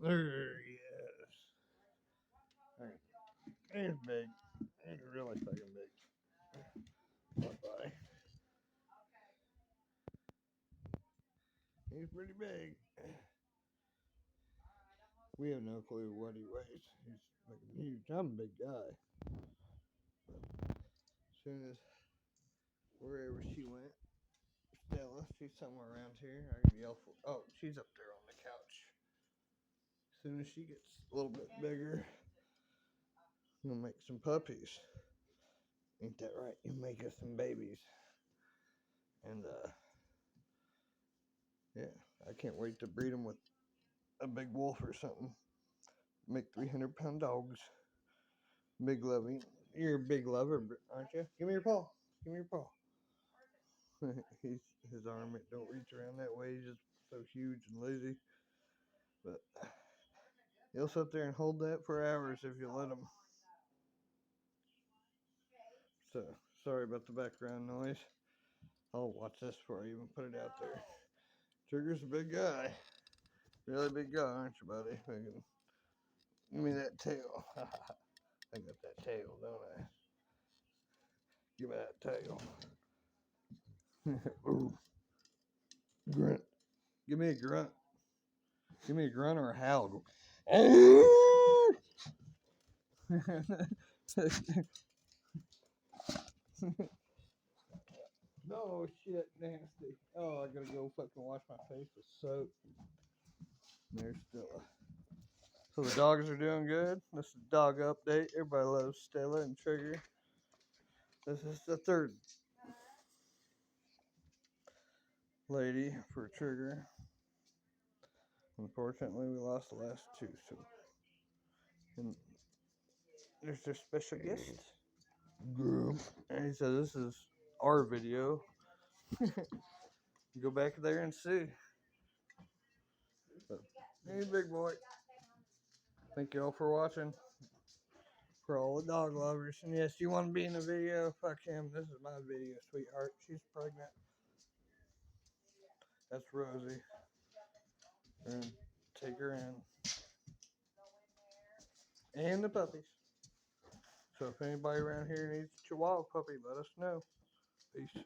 There he is. He's big. He's really fucking big. Bye-bye. He's pretty big. We have no clue what he weighs. He's fucking huge. I'm a big guy. But as soon as wherever she went, Stella, she's somewhere around here. I can yell for. Oh, she's up there on the couch. As soon as she gets a little bit bigger, I'm gonna make some puppies. Ain't that right? You make us some babies. And yeah, I can't wait to breed them with a big wolf or something. Make 300-pound dogs. Big loving. You're a big lover, aren't you? Give me your paw. Give me your paw. His arm, it don't reach around that way. He's just so huge and lazy. But he'll sit there and hold that for hours if you let him. So sorry about the background noise. I'll watch this before I even put it out there. Trigger's a big guy. Really big guy, aren't you, buddy? Give me that tail. I got that tail, don't I? Give me that tail. Ooh. Grunt. Give me a grunt. Give me a grunt or a howl. No shit, nasty. Oh, I gotta go fucking wash my face with soap. There's Stella. So the dogs are doing good. This is dog update. Everybody loves Stella and Trigger. This is the third lady for Trigger. Unfortunately, we lost the last two. So, and there's their special guest. And he said, "This is our video." Go back there and see. But, hey, big boy. Thank you all for watching. For all the dog lovers. And yes, you want to be in the video? Fuck him. This is my video, sweetheart. She's pregnant. That's Rosie. And take her in. And the puppies. So if anybody around here needs a Chihuahua puppy, let us know. Peace.